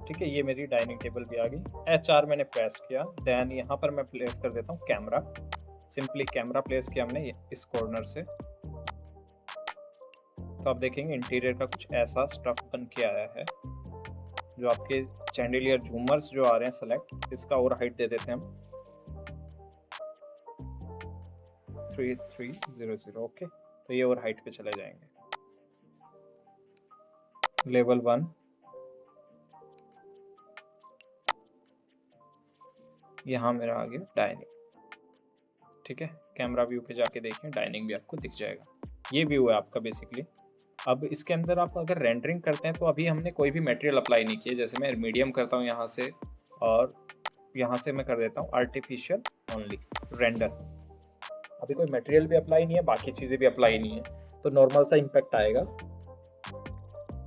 ठीक है, ये मेरी डाइनिंग टेबल भी आ गई। H4 मैंने प्रेस किया, देन यहाँ पर मैं प्लेस कर देता हूँ कैमरा। सिंपली कैमरा प्लेस किया हमने इस कॉर्नर से, तो आप देखेंगे इंटीरियर का कुछ ऐसा स्टफ बन के आया है। जो आपके चैंडिलियर झूमर्स जो आ रहे हैं सेलेक्ट, इसका और हाइट दे देते हैं हम 3300। ओके, तो ये और हाइट पे चले जाएंगे। लेवल 1, यहाँ मेरा आ गया डाइनिंग। ठीक है, कैमरा व्यू पे जाके देखें, डाइनिंग भी आपको दिख जाएगा। ये व्यू है आपका बेसिकली। अब इसके अंदर आप अगर रेंडरिंग करते हैं तो अभी हमने कोई भी मटेरियल अप्लाई नहीं किया। जैसे मैं मीडियम करता हूँ यहाँ से, और यहाँ से मैं कर देता हूँ आर्टिफिशियल ओनली रेंडर। अभी कोई मटेरियल भी अप्लाई नहीं है, बाकी चीज़ें भी अप्लाई नहीं है, तो नॉर्मल सा इम्पैक्ट आएगा।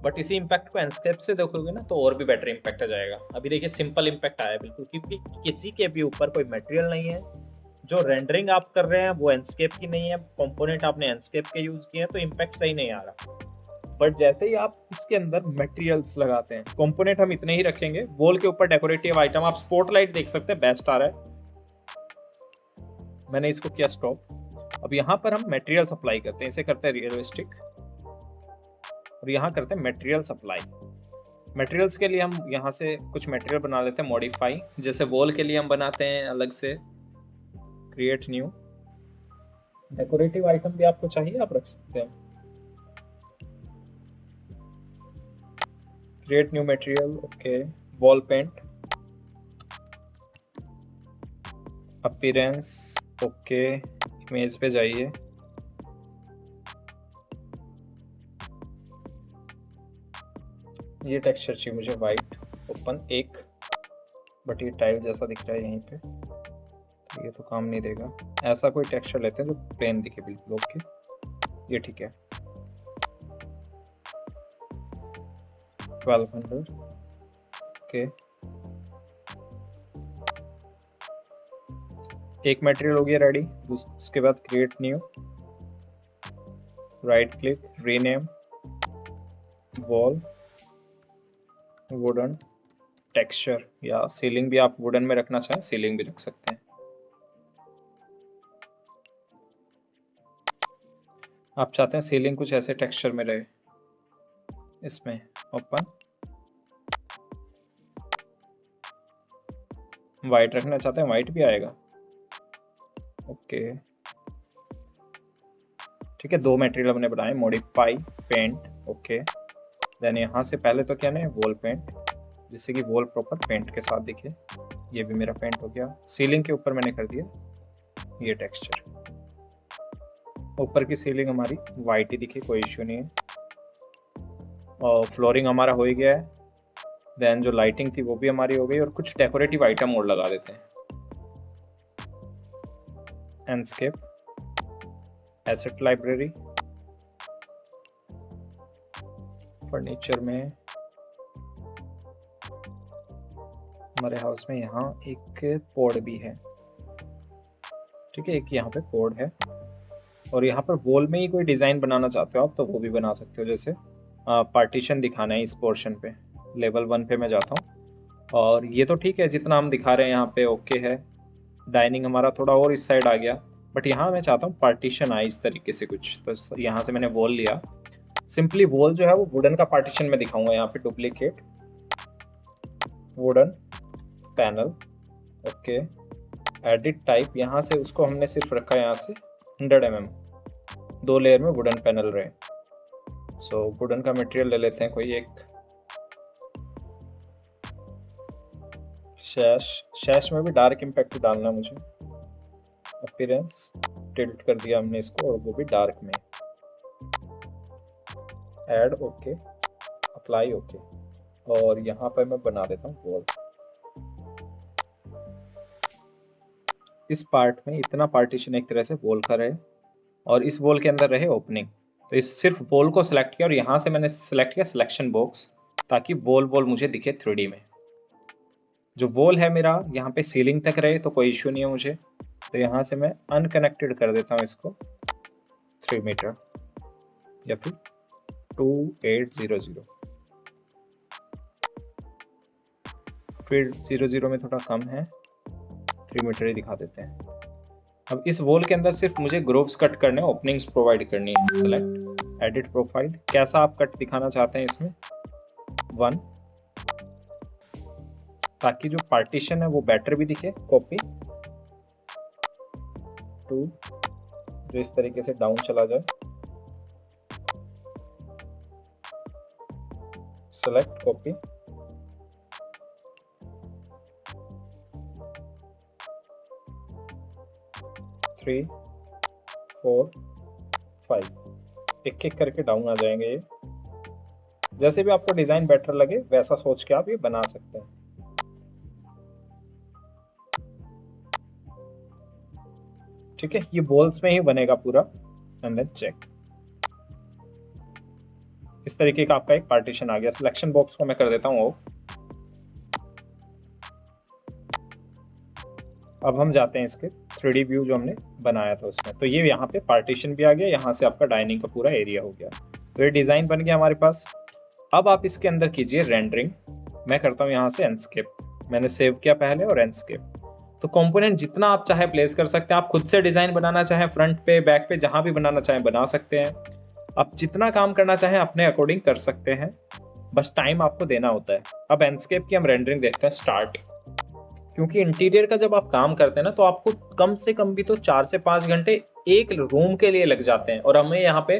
बट इसी इम्पैक्ट को एंडस्केप से देखोगे ना तो और भी बेटर इम्पैक्ट आ जाएगा। अभी देखिए सिंपल इम्पैक्ट आया बिल्कुल, क्योंकि किसी के भी ऊपर कोई मटेरियल नहीं है। जो रेंडरिंग आप कर रहे हैं वो एंडस्केप की नहीं है, कंपोनेंट आपने एंडस्केप के यूज किए हैं, तो इम्पैक्ट सही नहीं आ रहा। बट जैसे ही आप इसके अंदर मटेरियल्स लगाते हैं, कंपोनेंट हम इतने ही रखेंगे। वॉल के ऊपर डेकोरेटिव आइटम, आप स्पॉटलाइट देख सकते हैं, बेस्ट आ रहा है। मैंने इसको किया स्टॉप। अब यहाँ पर हम मटेरियल सप्लाई करते हैं, इसे करते हैं रियलिस्टिक, और यहाँ करते हैं मटेरियल सप्लाई। मटेरियल्स के लिए हम यहाँ से कुछ मटेरियल बना लेते हैं मॉडिफाई। जैसे वॉल के लिए हम बनाते हैं अलग से क्रिएट न्यू। डेकोरेटिव आइटम भी आपको चाहिए, आप रख सकते हैं। Create new material, okay. Wall paint, appearance, okay. Image पे जाइए, ये टेक्सचर चाहिए मुझे वाइट, ओपन 1। बट ये टाइल जैसा दिख रहा है यहीं पे, तो ये तो काम नहीं देगा। ऐसा कोई टेक्सचर लेते हैं जो प्लेन दिखे बिल्कुल, ओके, ये ठीक है। 1200, ओके। एक मटेरियल हो गया रेडी। उसके बाद create new, right click, rename, wall, wooden texture, या सीलिंग भी आप वुडन में रखना चाहें सीलिंग भी रख सकते हैं। आप चाहते हैं सीलिंग कुछ ऐसे टेक्सचर में रहे, इसमें ओपन। वाइट रखना चाहते हैं, वाइट भी आएगा, ओके। ठीक है, 2 मटेरियल हमने बनाए, मॉडिफाई, पेंट, ओके। देन यहाँ से पहले तो क्या है वॉल पेंट, जिससे कि वॉल प्रॉपर पेंट के साथ दिखे। ये भी मेरा पेंट हो गया। सीलिंग के ऊपर मैंने कर दिया ये टेक्सचर, ऊपर की सीलिंग हमारी वाइट ही दिखे, कोई इश्यू नहीं है। और फ्लोरिंग हमारा हो ही गया है। देन जो लाइटिंग थी वो भी हमारी हो गई, और कुछ डेकोरेटिव आइटम और लगा देते हैं। एंडस्केप, एसेट लाइब्रेरी, फर्नीचर में हमारे हाउस में यहाँ एक पोर्ड भी है, ठीक है, एक यहाँ पे पोर्ड है। और यहाँ पर वॉल में ही कोई डिज़ाइन बनाना चाहते हो आप तो वो भी बना सकते हो। जैसे पार्टीशन दिखाना है इस पोर्शन पे, लेवल 1 पे मैं जाता हूँ। और ये तो ठीक है जितना हम दिखा रहे हैं यहाँ पे ओके है। डाइनिंग हमारा थोड़ा और इस साइड आ गया, बट यहाँ मैं चाहता हूँ पार्टीशन आए इस तरीके से कुछ। तो यहाँ से मैंने वॉल लिया, सिंपली वॉल जो है वो वुडन का पार्टीशन में दिखाऊंगा। यहाँ पे duplicate wooden panel, okay. Edit type, यहाँ से उसको हमने सिर्फ रखा है यहाँ से 100 mm, 2 लेयर में वुडन पैनल रहे। सो वुडन का मटेरियल ले लेते हैं कोई एक। शैश में भी डार्क इम्पैक्ट डालना मुझे। अपीयरेंस टिल्ट कर दिया हमने इसको, और वो भी डार्क में। Add okay, apply okay. और यहाँ पर मैं बना देता हूँ वॉल। इस पार्ट में इतना पार्टीशन एक तरह से वॉल का रहे, और इस वॉल के अंदर रहे ओपनिंग। तो इस सिर्फ वॉल को सिलेक्ट किया, और यहाँ से मैंने सिलेक्ट किया सिलेक्शन बॉक्स, ताकि वॉल मुझे दिखे 3D में। जो वॉल है मेरा यहाँ पे सीलिंग तक रहे तो कोई इशू नहीं है मुझे। तो यहाँ से मैं अनकनेक्टेड कर देता हूँ इसको 3 मीटर या फिर 2800। फिर 00 में थोड़ा कम है, 3 मीटर ही दिखा देते हैं। अब इस वॉल के अंदर सिर्फ मुझे ग्रोव्स कट करने, ओपनिंग्स प्रोवाइड करनी है। सेलेक्ट एडिट प्रोफाइल, कैसा आप कट दिखाना चाहते हैं इसमें 1, ताकि जो पार्टीशन है वो बेटर भी दिखे। कॉपी 2, जो इस तरीके से डाउन चला जाए। सेलेक्ट कॉपी, 3, 4, 5, एक एक करके डाउन आ जाएंगे ये। जैसे भी आपको डिजाइन बेटर लगे वैसा सोच के आप ये बना सकते हैं। ठीक है, ये वॉल्स में ही बनेगा पूरा। एंड देन चेक, इस तरीके का आपका एक पार्टीशन आ गया। सिलेक्शन बॉक्स को मैं कर देता हूं ऑफ। अब हम जाते हैं इसके 3D व्यू जो हमने बनाया था उसमें। तो ये यहाँ पे पार्टीशन भी आ गया, यहाँ से आपका डाइनिंग का पूरा एरिया हो गया। तो ये डिजाइन बन गया हमारे पास। अब आप इसके अंदर कीजिए रेंडरिंग। मैं करता हूँ यहाँ से एंडस्केप, मैंने सेव किया पहले, और एंडस्केप। तो कंपोनेंट जितना आप चाहे प्लेस कर सकते हैं। आप खुद से डिजाइन बनाना चाहें, फ्रंट पे बैक पे जहां भी बनाना चाहें बना सकते हैं। आप जितना काम करना चाहें अपने अकॉर्डिंग कर सकते हैं, बस टाइम आपको देना होता है। अब एंडस्केप की हम रेंडरिंग देखते हैं स्टार्ट। क्योंकि इंटीरियर का जब आप काम करते हैं ना, तो आपको कम से कम भी तो 4 से 5 घंटे एक रूम के लिए लग जाते हैं, और हमें यहाँ पे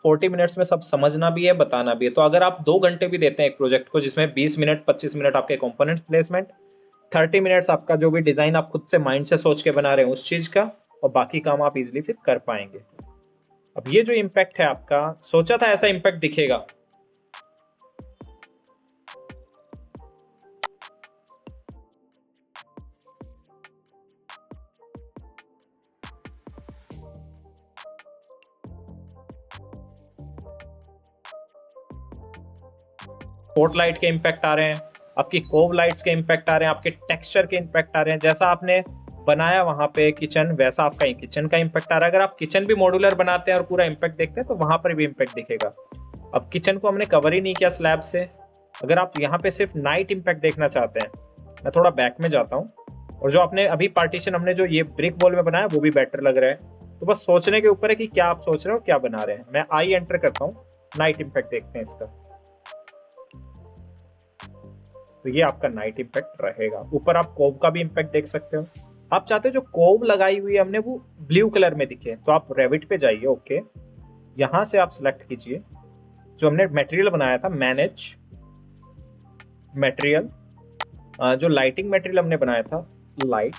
40 मिनट्स में सब समझना भी है, बताना भी है। तो अगर आप 2 घंटे भी देते हैं एक प्रोजेक्ट को, जिसमें 20 मिनट 25 मिनट आपके कंपोनेंट प्लेसमेंट, 30 मिनट्स आपका जो भी डिजाइन आप खुद से माइंड से सोच के बना रहे हैं उस चीज का, और बाकी काम आप इजीली फिर कर पाएंगे। अब ये जो इम्पैक्ट है आपका, सोचा था ऐसा इम्पैक्ट दिखेगा। स्पॉट लाइट के इम्पैक्ट आ रहे हैं, आपकी कोव लाइट्स के इम्पैक्ट आ रहे हैं, आपके टेक्सचर के इम्पैक्ट आ रहे हैं। जैसा आपने बनाया वहां पे किचन, वैसा आपका किचन का इम्पैक्ट आ रहा है। अगर आप किचन भी मॉड्यूलर बनाते हैं और पूरा इम्पैक्ट देखते हैं तो वहां पर भी इम्पैक्ट दिखेगा। अब किचन को हमने कवर ही नहीं किया स्लैब से। अगर आप यहाँ पे सिर्फ नाइट इम्पैक्ट देखना चाहते हैं, मैं थोड़ा बैक में जाता हूँ, और जो आपने अभी पार्टीशन हमने जो ये ब्रिक वॉल में बनाया वो भी बेटर लग रहा है। तो बस सोचने के ऊपर है कि क्या आप सोच रहे हो, क्या बना रहे हैं। मैं आई एंटर करता हूँ, नाइट इम्पैक्ट देखते हैं इसका। तो ये आपका नाइट इम्पैक्ट रहेगा। ऊपर आप कोव का भी इम्पैक्ट देख सकते हो। आप चाहते हो जो कोव लगाई हुई है हमने वो ब्लू कलर में दिखे, तो आप रेविट पे जाइए, ओके। यहां से आप सिलेक्ट कीजिए जो हमने मटेरियल बनाया था, मैनेज मटेरियल, जो लाइटिंग मटेरियल हमने बनाया था, लाइट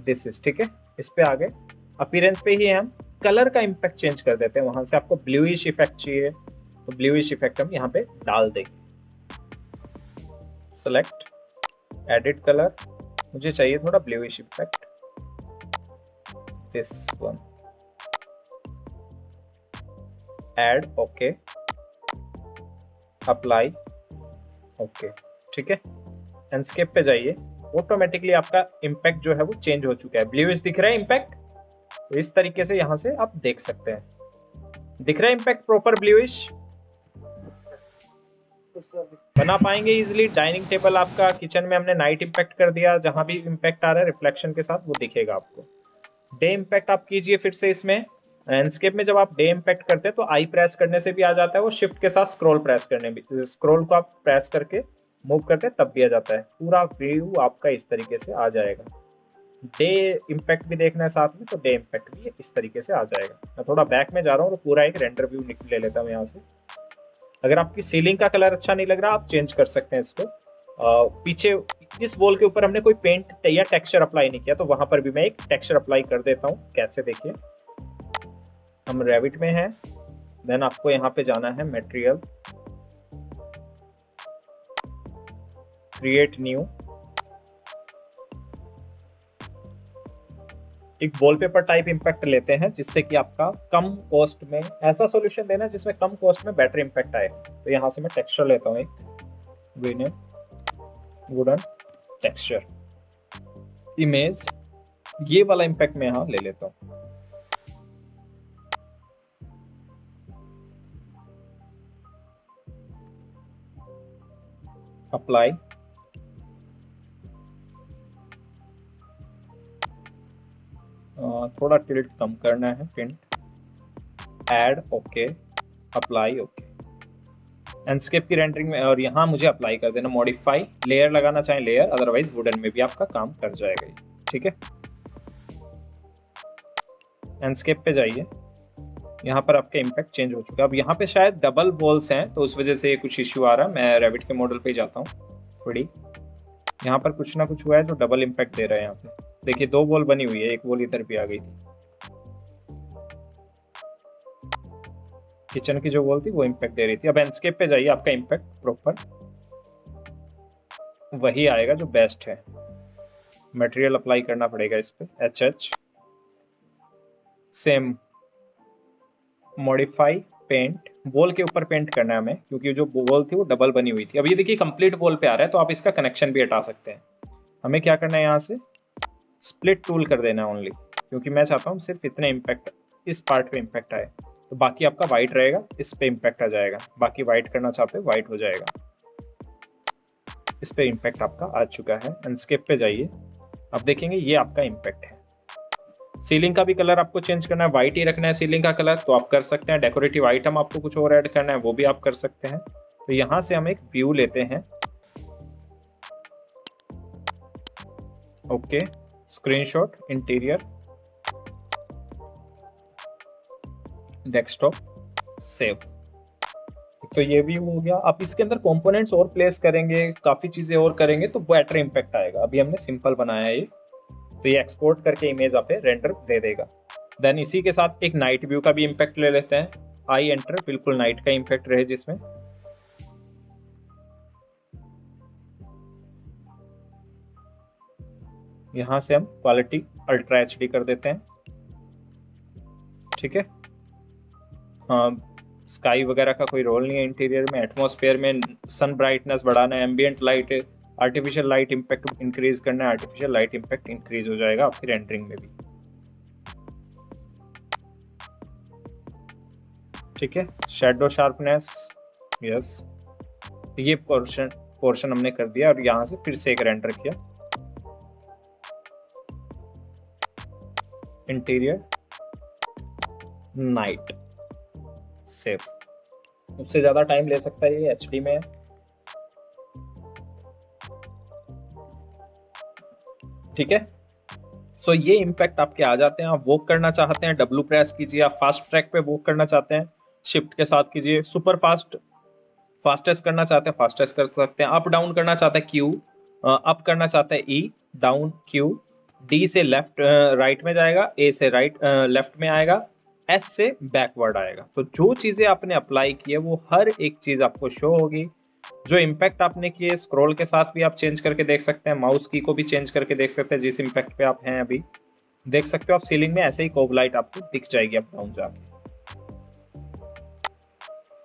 दिस इज, ठीक है। इस पे आ गए, अपीयरेंस पे ही हम कलर का इम्पैक्ट चेंज कर देते हैं। वहां से आपको ब्लूइश इफेक्ट चाहिए तो ब्लूइश इफेक्ट हम यहाँ पे डाल देंगे। सेलेक्ट, एडिट कलर, मुझे चाहिए थोड़ा bluish effect, this one, add, okay, apply, okay, ठीक है। लैंडस्केप पे जाइए, ऑटोमेटिकली आपका इम्पैक्ट जो है वो चेंज हो चुका है। ब्लूइश दिख रहा है इम्पैक्ट, तो इस तरीके से यहां से आप देख सकते हैं। दिख रहा है इम्पैक्ट प्रॉपर ब्लूइश, बना पाएंगे इजिली। डाइनिंग टेबल आपका किचन में हमने नाइट इम्पैक्ट कर दिया, जहां भी इम्पैक्ट आ रहा है रिफ्लेक्शन के साथ वो दिखेगा आपको। डे इम्पैक्ट आप कीजिए फिर से इसमें। लैंडस्केप में जब आप डे इम्पैक्ट करते हैं तो आई प्रेस करने से भी आ जाता है, वो शिफ्ट के साथ स्क्रॉल प्रेस करने भी, स्क्रॉल को आप प्रेस करके मूव करते हैं तब भी आ जाता है। पूरा व्यू आपका इस तरीके से आ जाएगा। डे इम्पैक्ट भी देखना है साथ में तो डे इम्पैक्ट भी इस तरीके से आ जाएगा। मैं थोड़ा बैक में जा रहा हूँ तो पूरा एक रेंडर व्यू ले लेता हूँ यहाँ से। अगर आपकी सीलिंग का कलर अच्छा नहीं लग रहा आप चेंज कर सकते हैं इसको। पीछे इस वॉल के ऊपर हमने कोई पेंट या टेक्सचर अप्लाई नहीं किया तो वहां पर भी मैं एक टेक्सचर अप्लाई कर देता हूँ। कैसे, देखिए, हम रेविट में हैं, देन आपको यहाँ पे जाना है मटेरियल, क्रिएट न्यू, एक वॉलपेपर टाइप इम्पैक्ट लेते हैं जिससे कि आपका कम कॉस्ट में ऐसा सॉल्यूशन देना जिसमें कम कॉस्ट में बेटर इम्पैक्ट आए। तो यहाँ से मैं टेक्सचर लेता हूँ, एक वुडन टेक्सचर, इमेज, ये वाला इम्पैक्ट मैं यहाँ ले लेता हूँ। अप्लाई, थोड़ा टिल्ट कम करना है, tilt, add, okay, apply, okay. Landscape की रेंडरिंग में और यहाँ मुझे अप्लाई कर देना, मॉडिफाई, लेयर लगाना चाहे लेयर, अदरवाइज वुडन में भी आपका काम कर जाएगा ये, ठीक है। लैंडस्केप पे जाइए, यहाँ पर आपका इम्पैक्ट चेंज हो चुका है। अब यहाँ पे शायद डबल वॉल्स हैं तो उस वजह से कुछ इश्यू आ रहा है। मैं रेविट के मॉडल पे जाता हूँ, थोड़ी यहाँ पर कुछ ना कुछ हुआ है जो डबल इम्पैक्ट दे रहा है। यहाँ पे देखिए 2 वॉल बनी हुई है, एक वॉल इधर भी आ गई थी। किचन की जो वॉल थी वो इम्पैक्ट दे रही थी। अब लैंडस्केप पे जाइए, आपका इम्पैक्ट प्रॉपर वही आएगा जो बेस्ट है। मटेरियल अप्लाई करना पड़ेगा इस पे, HH, same, modify, paint, wall के ऊपर पेंट करना है हमें क्योंकि जो वॉल थी वो डबल बनी हुई थी। अब ये देखिए कंप्लीट वॉल पे आ रहा है तो आप इसका कनेक्शन भी हटा सकते हैं। हमें क्या करना है, यहाँ से स्प्लिट टूल कर देना है ओनली, क्योंकि मैं चाहता हूँ सिर्फ इतने इम्पैक्ट इस पार्ट पे इम्पैक्ट आए, तो बाकी आपका वाइट रहेगा, इस पे इम्पैक्ट आ जाएगा। बाकी वाइट करना चाहते हो वाइट हो जाएगा, इस पे इम्पैक्ट आपका आ चुका है। लैंडस्केप पे जाइए, अब देखेंगे ये आपका इम्पैक्ट है। सीलिंग का भी कलर आपको चेंज करना है, वाइट ही रखना है सीलिंग का कलर तो आप कर सकते हैं। डेकोरेटिव आइटम आपको कुछ और ऐड करना है वो भी आप कर सकते हैं। तो यहाँ से हम एक व्यू लेते हैं, okay, screenshot, interior, desktop, save. तो ये भी हो गया। आप इसके अंदर कंपोनेंट्स और प्लेस करेंगे, काफी चीजें और करेंगे तो बेटर इम्पैक्ट आएगा। अभी हमने सिंपल बनाया है ये, तो ये एक्सपोर्ट करके इमेज आप रेंडर दे देगा। देन इसी के साथ एक नाइट व्यू का भी इम्पैक्ट ले लेते हैं। आई एंटर, बिल्कुल नाइट का इम्पैक्ट रहे जिसमें यहां से हम क्वालिटी अल्ट्रा HD कर देते हैं, ठीक है। हाँ, स्काई वगैरह का कोई रोल नहीं है इंटीरियर में। एटमॉस्फेयर में सन ब्राइटनेस बढ़ाना है, ambient light, artificial light impact increase करना है, आर्टिफिशियल लाइट इम्पैक्ट इंक्रीज हो जाएगा आपकी रेंडरिंग में भी, ठीक है। शेडो शार्पनेस, यस, ये पोर्शन हमने कर दिया और यहाँ से फिर से एक रेंडर किया। Interior, night, save. उससे ज्यादा टाइम ले सकता है, ये HD में है। ठीक है, सो ये इम्पैक्ट आपके आ जाते हैं। आप वॉक करना चाहते हैं, डब्ल्यू प्रेस कीजिए। आप फास्ट ट्रैक पे वॉक करना चाहते हैं, शिफ्ट के साथ कीजिए। सुपर फास्टेस्ट करना चाहते हैं, फास्टेस्ट कर सकते हैं। अप डाउन करना चाहते हैं, क्यू। अप करना चाहते हैं, ई। Down, Q. डी से लेफ्ट राइट में जाएगा, ए से राइट लेफ्ट में आएगा, एस से बैकवर्ड आएगा। तो जो चीजें आपने अप्लाई की है वो हर एक चीज आपको शो होगी। जो इम्पैक्ट आपने किए स्क्रॉल के साथ भी आप चेंज करके देख सकते हैं, माउस की को भी चेंज करके देख सकते हैं। जिस इम्पैक्ट पे आप हैं अभी देख सकते हो आप सीलिंग में ऐसे ही कोब लाइट आपको दिख जाएगी अप डाउन जाके।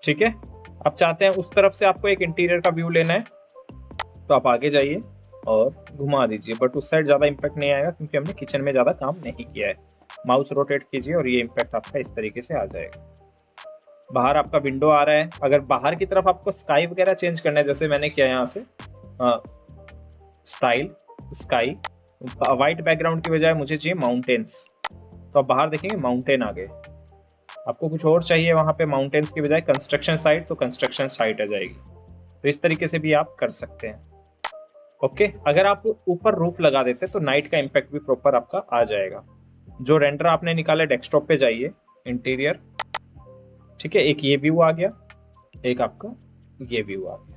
ठीक है, आप चाहते हैं उस तरफ से आपको एक इंटीरियर का व्यू लेना है तो आप आगे जाइए और घुमा दीजिए, बट उस साइड ज्यादा इम्पैक्ट नहीं आएगा क्योंकि हमने किचन में ज्यादा काम नहीं किया है। माउस रोटेट कीजिए और ये इम्पैक्ट आपका इस तरीके से आ जाएगा। बाहर आपका विंडो आ रहा है। अगर बाहर की तरफ आपको स्काई वगैरह चेंज करना है, जैसे मैंने किया यहाँ से स्टाइल स्काई, व्हाइट बैकग्राउंड की बजाय मुझे चाहिए माउंटेन्स, तो आप बाहर देखेंगे माउंटेन आ गए। आपको कुछ और चाहिए वहां पे माउंटेन्स की बजाय कंस्ट्रक्शन साइट, तो कंस्ट्रक्शन साइट आ जाएगी। तो इस तरीके से भी आप कर सकते हैं। ओके, अगर आप ऊपर रूफ लगा देते तो नाइट का इम्पैक्ट भी प्रॉपर आपका आ जाएगा। जो रेंडर आपने निकाला डेस्कटॉप पे जाइए, इंटीरियर। ठीक है, एक ये व्यू आ गया, एक आपका ये व्यू आ गया।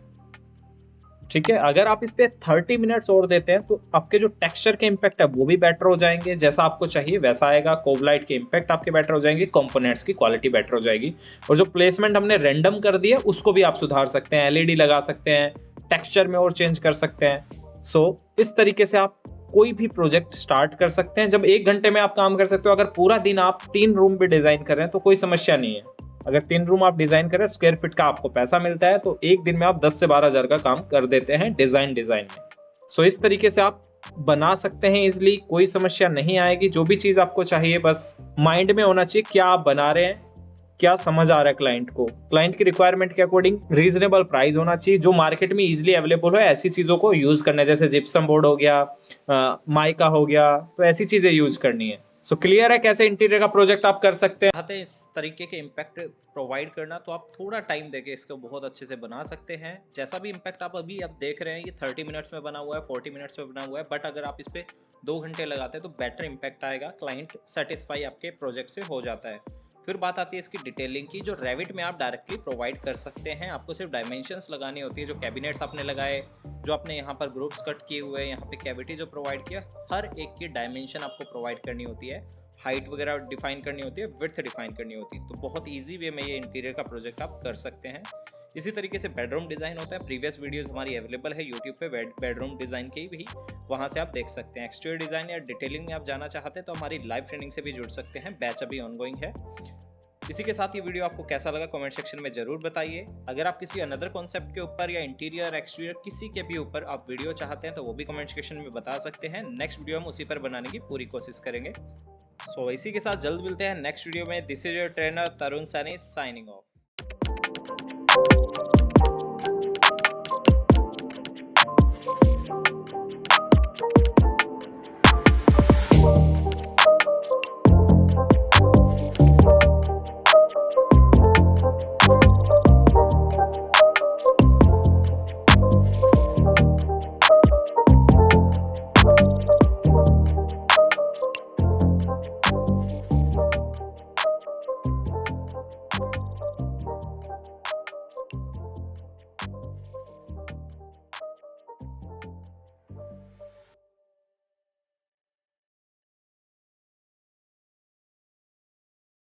ठीक है, अगर आप इस पे 30 मिनट्स और देते हैं तो आपके जो टेक्सचर के इम्पैक्ट है वो भी बेटर हो जाएंगे, जैसा आपको चाहिए वैसा आएगा। कोबलाइट के इम्पैक्ट आपके बेटर हो जाएंगे, कंपोनेंट्स की क्वालिटी बेटर हो जाएगी, और जो प्लेसमेंट हमने रैंडम कर दिया उसको भी आप सुधार सकते हैं। एलईडी लगा सकते हैं, टेक्सचर में और चेंज कर सकते हैं। सो इस तरीके से आप कोई भी प्रोजेक्ट स्टार्ट कर सकते हैं। जब 1 घंटे में आप काम कर सकते हो, अगर पूरा दिन आप 3 रूम भी डिजाइन कर रहे हैं तो कोई समस्या नहीं है। अगर 3 रूम आप डिजाइन करें, स्क्वायर फीट का आपको पैसा मिलता है, तो एक दिन में आप 10 से 12 हजार का काम कर देते हैं डिजाइन में। सो इस तरीके से आप बना सकते हैं इजिली, कोई समस्या नहीं आएगी। जो भी चीज आपको चाहिए बस माइंड में होना चाहिए क्या आप बना रहे हैं, क्या समझ आ रहा है क्लाइंट को, क्लाइंट की रिक्वायरमेंट के अकॉर्डिंग रीजनेबल प्राइस होना चाहिए, जो मार्केट में इजिली अवेलेबल हो ऐसी चीजों को यूज करना है। जैसे जिप्सम बोर्ड हो गया, माइका हो गया, तो ऐसी चीजें यूज करनी है। सो क्लियर है कैसे इंटीरियर का प्रोजेक्ट आप कर सकते हैं। चाहते हैं इस तरीके के इम्पैक्ट प्रोवाइड करना, तो आप थोड़ा टाइम देके इसको बहुत अच्छे से बना सकते हैं। जैसा भी इम्पैक्ट आप अभी आप देख रहे हैं ये 30 मिनट्स में बना हुआ है, 40 मिनट्स में बना हुआ है, बट अगर आप इस पे 2 घंटे लगाते हैं तो बेटर इम्पैक्ट आएगा, क्लाइंट सेटिस्फाई आपके प्रोजेक्ट से हो जाता है। फिर बात आती है इसकी डिटेलिंग की, जो रेविट में आप डायरेक्टली प्रोवाइड कर सकते हैं। आपको सिर्फ डायमेंशंस लगानी होती है, जो कैबिनेट्स आपने लगाए, जो आपने यहाँ पर ग्रुप्स कट किए हुए हैं, यहाँ पे कैविटी जो प्रोवाइड किया, हर एक की डायमेंशन आपको प्रोवाइड करनी होती है, हाइट वगैरह डिफाइन करनी होती है, विड्थ डिफाइन करनी होती है। तो बहुत ईजी वे में ये इंटीरियर का प्रोजेक्ट आप कर सकते हैं। इसी तरीके से बेडरूम डिज़ाइन होता है। प्रीवियस वीडियोस हमारी अवेलेबल है यूट्यूब पे बेडरूम डिज़ाइन की भी, वहाँ से आप देख सकते हैं। एक्सटीरियर डिज़ाइन या डिटेलिंग में आप जाना चाहते हैं तो हमारी लाइव ट्रेनिंग से भी जुड़ सकते हैं, बैच अभी ऑनगोइंग है। इसी के साथ ये वीडियो आपको कैसा लगा कमेंट सेक्शन में जरूर बताइए। अगर आप किसी अनदर कॉन्सेप्ट के ऊपर या इंटीरियर एक्सटीरियर किसी के भी ऊपर आप वीडियो चाहते हैं तो वो भी कमेंट सेक्शन में बता सकते हैं। नेक्स्ट वीडियो हम उसी पर बनाने की पूरी कोशिश करेंगे। सो इसी के साथ जल्द मिलते हैं नेक्स्ट वीडियो में। This is your trainer Tarun Saini signing off.